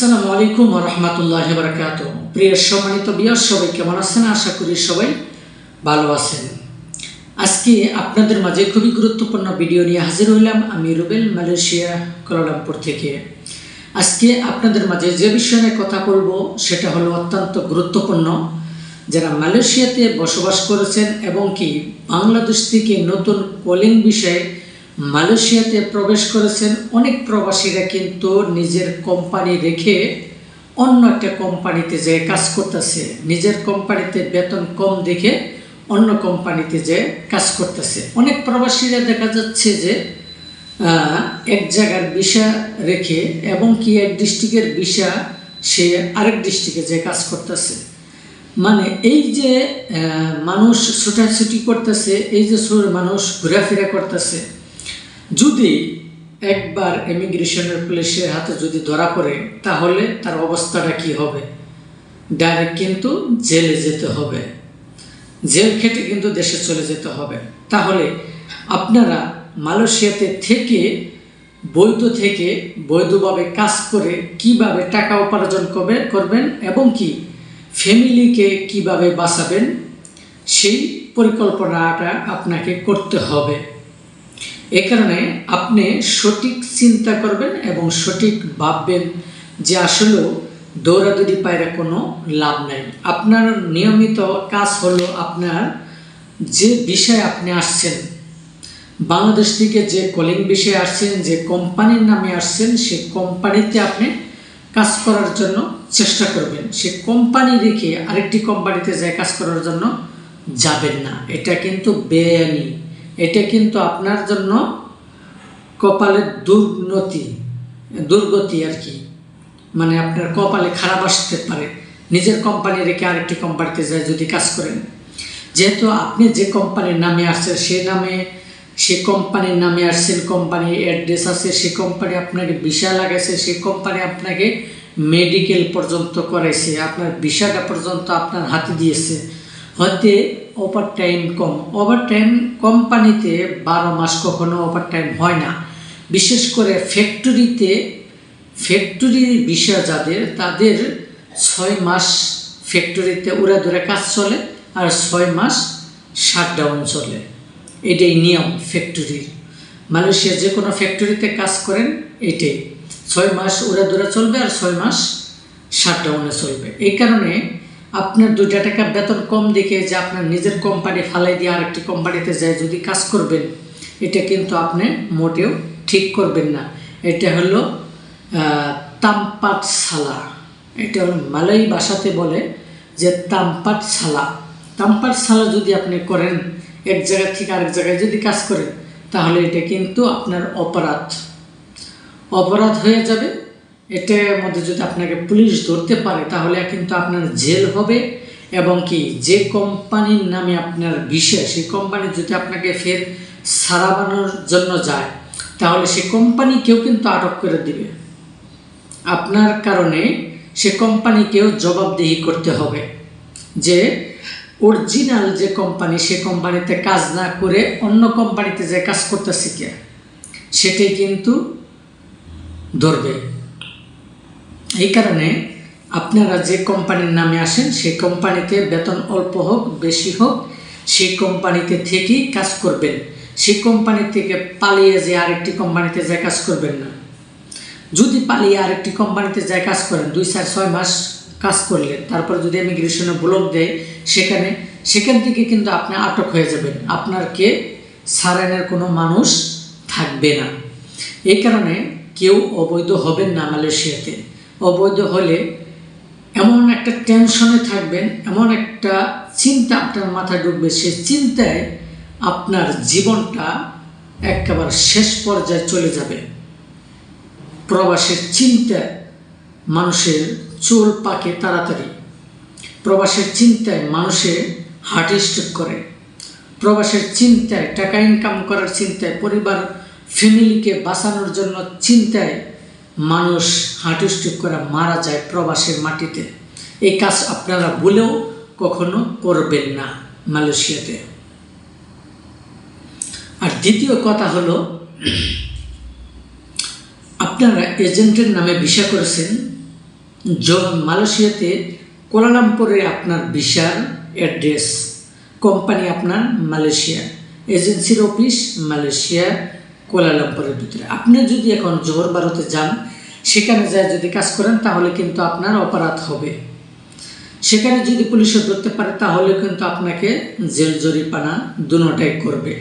আসসালামু আলাইকুম ওয়া রাহমাতুল্লাহি ওয়া বারাকাতুহু। প্রিয় সম্মানিত ভিউয়ার, সবাই কেমন আছেন? আশা করি সবাই ভালো আছেন। আজকে আপনাদের মাঝে খুবই গুরুত্বপূর্ণ ভিডিও নিয়ে হাজির হইলাম। আমি রুবেল, মালয়েশিয়া কুয়ালালামপুর থেকে। আজকে আপনাদের মাঝে যে বিষয় নিয়ে কথা বলবো সেটা হলো অত্যন্ত গুরুত্বপূর্ণ। যারা মালয়েশিয়াতে বসবাস করেছেন এবং কি বাংলাদেশ থেকে নতুন কলিং বিষয়ে মালয়েশিয়াতে প্রবেশ করেছেন, অনেক প্রবাসীরা কিন্তু নিজের কোম্পানি রেখে অন্য একটা কোম্পানিতে যেয়ে কাজ করতেছে। নিজের কোম্পানিতে বেতন কম দেখে অন্য কোম্পানিতে যেয়ে কাজ করতেছে। অনেক প্রবাসীরা দেখা যাচ্ছে যে এক জায়গার ভিসা রেখে এবং কি এক ডিস্ট্রিক্টের ভিসা সে আরেক ডিস্ট্রিক্টে যেয়ে কাজ করতেছে। মানে এই যে মানুষ ছুটাছুটি করতেছে, এই যে মানুষ ঘোরাফেরা করতেছে, যদি একবার ইমিগ্রেশনের পুলিশের হাতে যদি ধরা পড়ে তাহলে তার অবস্থাটা কি হবে? ডাইরেক্ট কিন্তু জেলে যেতে হবে, জেল খেটে কিন্তু দেশে চলে যেতে হবে। তাহলে আপনারা মালয়েশিয়াতে থেকে বৈধভাবে কাজ করে কিভাবে টাকা উপার্জন করবেন এবং কি ফ্যামিলিকে কিভাবে বাঁচাবেন, সেই পরিকল্পনাটা আপনাকে করতে হবে। এ কারণে আপনি সঠিক চিন্তা করবেন এবং সঠিক ভাববেন যে আসলেও দৌড়াদৌড়ি পায়রা কোনো লাভ নাই। আপনার নিয়মিত কাজ হলো আপনার যে বিষয়ে আপনি আসছেন, বাংলাদেশ থেকে যে কলিং বিষয়ে আসছেন, যে কোম্পানির নামে আসছেন, সেই কোম্পানিতে আপনি কাজ করার জন্য চেষ্টা করবেন। সে কোম্পানি রেখে আরেকটি কোম্পানিতে যায় কাজ করার জন্য যাবেন না। এটা কিন্তু বেআইনি, এটা কিন্তু আপনার জন্য কপালের দুর্গতি আর কি। মানে আপনার কপালে খারাপ আসতে পারে নিজের কোম্পানি রেখে আরেকটি কোম্পানিতে যায় যদি কাজ করেন। যেহেতু আপনি যে কোম্পানির নামে আসছেন সে কোম্পানির নামে আসছেন, কোম্পানির অ্যাড্রেস আছে, সে কোম্পানি আপনাকে ভিসা লাগাইছে, সে কোম্পানি আপনাকে মেডিকেল পর্যন্ত করাইছে, আপনার ভিসাটা পর্যন্ত আপনার হাতে দিয়েছে। হয়তো ওভারটাইম কোম্পানিতে 12 মাস কখনো ওভারটাইম হয় না। বিশেষ করে ফ্যাক্টরির ভিসা যাদের, তাদের 6 মাস ফ্যাক্টরিতে উড়াধুরা কাজ চলে আর 6 মাস শাটডাউন চলে। এটাই নিয়ম ফ্যাক্টরির। মালয়েশিয়া যে কোনো ফ্যাক্টরিতে কাজ করেন এটাই 6 মাস উড়াধুরা চলবে আর 6 মাস শাটডাউনে চলবে। এই কারণে আপনার 2 টাকা বেতন কম দেখে যে আপনার নিজের কোম্পানি ফালাই দিয়ে আরেকটি কোম্পানিতে যায় যদি কাজ করবেন, এটা কিন্তু আপনি মোটেও ঠিক করবেন না। এটা হলো তাম্পাট সালা। এটা হলো মালয় ভাষাতে বলে যে তাম্পাট সালা যদি আপনি করেন, এক জায়গা থেকে আরেক জায়গায় যদি কাজ করেন, তাহলে এটা কিন্তু আপনার অপরাধ হয়ে যাবে। এটার মধ্যে যদি আপনাকে পুলিশ ধরতে পারে তাহলে কিন্তু আপনার জেল হবে। এবং কি যে কোম্পানির নামে আপনার ভিসা, সেই কোম্পানি যদি আপনাকে ফের সারাবানোর জন্য যায় তাহলে সে কোম্পানিকেও কিন্তু আটক করে দিবে। আপনার কারণে সে কোম্পানিকেও জবাবদিহি করতে হবে যে অরিজিনাল যে কোম্পানি, সে কোম্পানিতে কাজ না করে অন্য কোম্পানিতে যে কাজ করতেছে কে, সেটাই কিন্তু ধরবে। এই কারণে আপনারা যে কোম্পানির নামে আসেন সেই কোম্পানিতে বেতন অল্প হোক বেশি হোক, সেই কোম্পানিতে থেকেই কাজ করবেন। সেই কোম্পানি থেকে পালিয়ে যে আরেকটি কোম্পানিতে যায় কাজ করবেন না। যদি পালিয়ে আরেকটি কোম্পানিতে যায় কাজ করেন, 2, 4, 6 মাস কাজ করলেন, তারপর যদি ইমিগ্রেশনে ব্লক দেয় সেখান থেকে কিন্তু আপনি আটক হয়ে যাবেন। আপনাকে সারানোর কোনো মানুষ থাকবে না। এই কারণে কেউ অবৈধ হবেন না মালয়েশিয়াতে। অবৈধ হলে এমন একটা টেনশনে থাকবেন, এমন একটা চিন্তা আপনার মাথায় ঢুকবে, সে চিন্তায় আপনার জীবনটা একেবারে শেষ পর্যায়ে চলে যাবে। প্রবাসের চিন্তায় মানুষের চুল পাকে তাড়াতাড়ি, প্রবাসের চিন্তায় মানুষের হার্ট স্ট্রোক করে, প্রবাসের চিন্তায় টাকা ইনকাম করার চিন্তায়, পরিবার ফ্যামিলিকে বাঁচানোর জন্য চিন্তায় মানুষ হার্ট স্ট্রোক করে মারা যায় প্রবাসের মাটিতে। এই কাজ আপনারা বলেও কখনো করবেন না মালয়েশিয়াতে। আর দ্বিতীয় কথা হলো, আপনারা এজেন্টের নামে ভিসা করেছেন, মালয়েশিয়াতে কুয়ালালামপুরে আপনার ভিসার অ্যাড্রেস, কোম্পানি আপনার মালয়েশিয়া, এজেন্সির অফিস মালয়েশিয়া কুয়ালালামপুরের ভিতরে। আপনি যদি এখন জোহর বারোতে যান, সেখানে যায় যদি কাজ করেন তাহলে কিন্তু আপনার অপরাধ হবে। সেখানে যদি পুলিশে ধরতে পারে তাহলে কিন্তু আপনাকে জেল জরিমানা দুটোটাই করবে।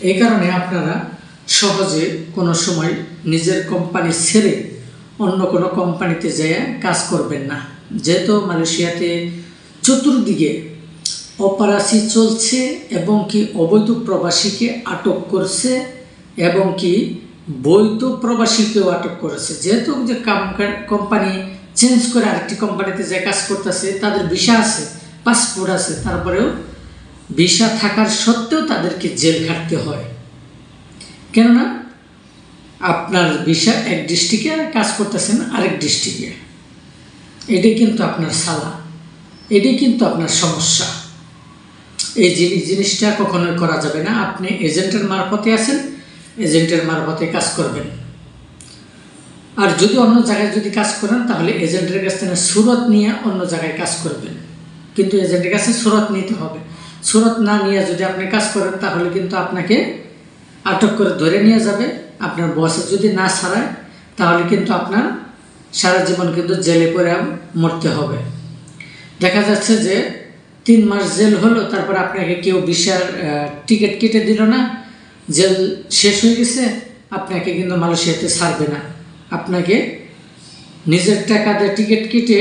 এই কারণে আপনারা সহজে কোনো সময় নিজের কোম্পানি ছেড়ে অন্য কোনো কোম্পানিতে যেয়ে কাজ করবেন না। যেহেতু মালয়েশিয়াতে চতুর্দিকে অপরাধী চলছে এবং কি অবৈধ প্রবাসীকে আটক করছে এবং কি বৈধ প্রবাসীকেও আটক করেছে। যেহেতু যে কোম্পানি চেঞ্জ করে আরেকটি কোম্পানিতে যে কাজ করতেছে, তাদের ভিসা আছে, পাসপোর্ট আছে, তারপরেও ভিসা থাকার সত্ত্বেও তাদেরকে জেল খাটতে হয়। কেননা আপনার ভিসা এক ডিস্ট্রিক্টে কাজ করতেছেন আরেক ডিস্ট্রিক্টে, এটাই কিন্তু আপনার সালা, এটাই কিন্তু আপনার সমস্যা। এই জিনিসটা কখনোই করা যাবে না। আপনি এজেন্টের মারফতে আছেন, এজেন্টের মারফতে কাজ করবেন। আর যদি অন্য জায়গায় যদি কাজ করেন তাহলে এজেন্টের কাছ থেকে সুরত নিয়ে অন্য জায়গায় কাজ করবেন, কিন্তু এজেন্টের কাছে সুরত নিতে হবে। সুরত না নিয়ে যদি আপনি কাজ করেন তাহলে কিন্তু আপনাকে আটক করে ধরে নিয়ে যাবে। আপনার বসে যদি না ছাড়ায় তাহলে কিন্তু আপনার সারা জীবন কিন্তু জেলে করে মরতে হবে। দেখা যাচ্ছে যে 3 মাস জেল হলো, তারপর আপনাকে কেউ ভিসার টিকিট কেটে দিল না, জেল শেষ হয়ে গেছে, আপনাকে কিন্তু মালয়েশিয়াতে ছাড়বে না। আপনাকে নিজের টাকা দিয়ে টিকিট কেটে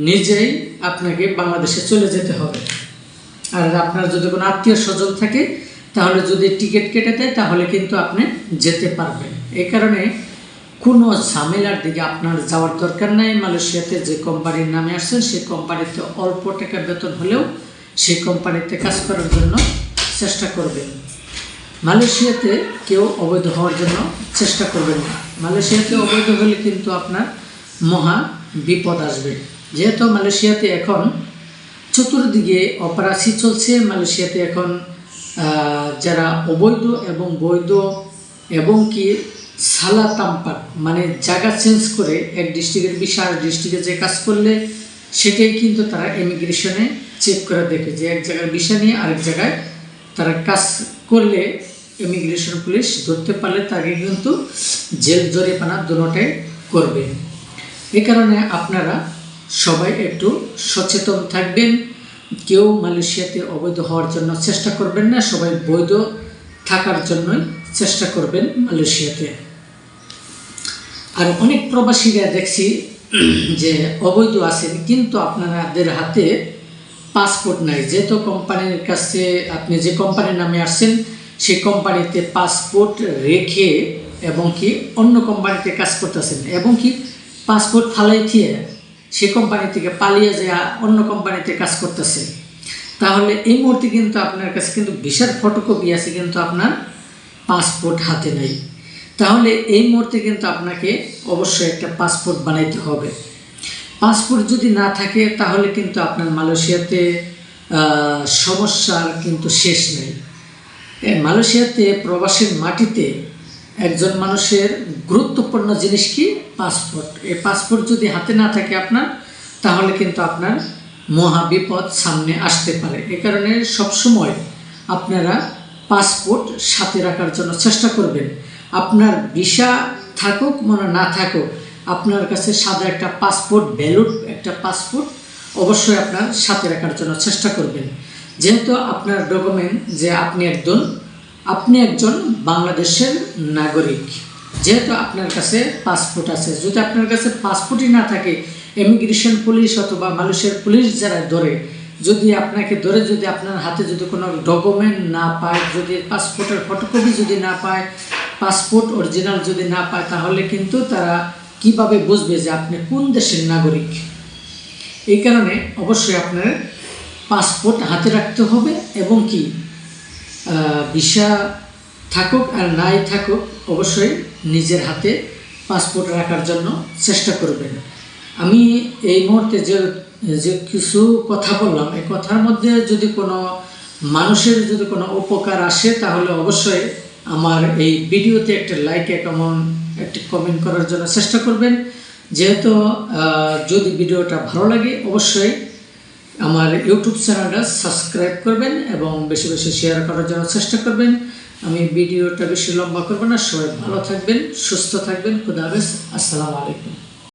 নিজেই আপনাকে বাংলাদেশে চলে যেতে হবে। আর আপনার যদি কোনো আত্মীয় স্বজন থাকে তাহলে যদি টিকিট কেটে দেয় তাহলে কিন্তু আপনি যেতে পারবেন। এই কারণে কোনো ঝামেলার দিকে আপনার যাওয়ার দরকার নাই। মালয়েশিয়াতে যে কোম্পানির নামে আসছেন সেই কোম্পানিতে অল্প টাকা বেতন হলেও সেই কোম্পানিতে কাজ করার জন্য চেষ্টা করবেন। মালয়েশিয়াতে কেউ অবৈধ হওয়ার জন্য চেষ্টা করবেন না। মালয়েশিয়াতে অবৈধ হলে কিন্তু আপনার মহা বিপদ আসবে। যেহেতু মালয়েশিয়াতে এখন চতুর্দিকে অপরাধী চলছে, মালয়েশিয়াতে এখন যারা অবৈধ এবং বৈধ এবং কি সালা তাম্পাক মানে জায়গা চেঞ্জ করে এক ডিস্ট্রিক্টের বিশাল ডিস্ট্রিক্টে যে কাজ করলে সেটাই কিন্তু তারা ইমিগ্রেশনে চেক করে দেখে যে এক জায়গার বিষয় নিয়ে আরেক জায়গায় তারা কাজ করলে ইমিগ্রেশন পুলিশ ধরতে পারলে তাকে কিন্তু জেল জরিমানা দুটোটাই করবে। এই কারণে আপনারা সবাই একটু সচেতন থাকবেন। কেউ মালয়েশিয়াতে অবৈধ হওয়ার জন্য চেষ্টা করবেন না, সবাই বৈধ থাকার জন্যই চেষ্টা করবেন মালয়েশিয়াতে। আর অনেক প্রবাসীরা দেখছি যে অবৈধ আছেন কিন্তু আপনাদের হাতে পাসপোর্ট নাই। যেহেতু কোম্পানির কাছে আপনি যে কোম্পানির নামে আসছেন সেই কোম্পানিতে পাসপোর্ট রেখে এবং কি অন্য কোম্পানিতে কাজ করতেছেন এবং কি পাসপোর্ট ফালাই দিয়ে সে কোম্পানি থেকে পালিয়ে যায় অন্য কোম্পানিতে কাজ করতেছে, তাহলে এই মুহূর্তে কিন্তু আপনার কাছে কিন্তু ভিসার ফটোকপি আছে কিন্তু আপনার পাসপোর্ট হাতে নেই। তাহলে এই মুহূর্তে কিন্তু আপনাকে অবশ্যই একটা পাসপোর্ট বানাইতে হবে। পাসপোর্ট যদি না থাকে তাহলে কিন্তু আপনার মালয়েশিয়াতে সমস্যার কিন্তু শেষ নেই। মালয়েশিয়াতে প্রবাসীর মাটিতে একজন মানুষের গুরুত্বপূর্ণ জিনিস কি? পাসপোর্ট। এই পাসপোর্ট যদি হাতে না থাকে আপনার, তাহলে কিন্তু আপনার মহাবিপদ সামনে আসতে পারে। এ কারণে সবসময় আপনারা পাসপোর্ট সাথে রাখার জন্য চেষ্টা করবেন। আপনার ভিসা থাকুক মনে না থাকুক, আপনার কাছে সাদা একটা পাসপোর্ট, ভ্যালিড একটা পাসপোর্ট অবশ্যই আপনার সাথে রাখার জন্য চেষ্টা করবেন। যেহেতু আপনার ডকুমেন্ট যে আপনি একজন বাংলাদেশের নাগরিক, যেহেতু আপনার কাছে পাসপোর্ট আছে। যদি আপনার কাছে পাসপোর্টই না থাকে, ইমিগ্রেশন পুলিশ অথবা মালয়েশিয়ার পুলিশ যারা ধরে, যদি আপনাকে ধরে যদি আপনার হাতে যদি কোনো ডকুমেন্ট না পায়, যদি পাসপোর্টের ফটোকপি যদি না পায়, পাসপোর্ট অরিজিনাল যদি না পায়, তাহলে কিন্তু তারা কিভাবে বুঝবে যে আপনি কোন দেশের নাগরিক? এই কারণে অবশ্যই আপনার পাসপোর্ট হাতে রাখতে হবে এবং কি ভিসা থাকুক আর নাই থাকুক অবশ্যই নিজের হাতে পাসপোর্ট রাখার জন্য চেষ্টা করবেন। আমি এই মুহূর্তে যে কিছু কথা বললাম, এই কথার মধ্যে যদি কোনো মানুষের যদি কোনো উপকার আসে তাহলে অবশ্যই আমার এই ভিডিওতে একটা লাইক এবং একটি কমেন্ট করার জন্য চেষ্টা করবেন। যেহেতু যদি ভিডিওটা ভালো লাগে অবশ্যই আমার ইউটিউব চ্যানেলটা সাবস্ক্রাইব করবেন এবং বেশি বেশি শেয়ার করার জন্য চেষ্টা করবেন। আমি ভিডিওটা বেশি লম্বা করব না, সবাই ভালো থাকবেন, সুস্থ থাকবেন। খুদা হাফেজ, আসসালামু আলাইকুম।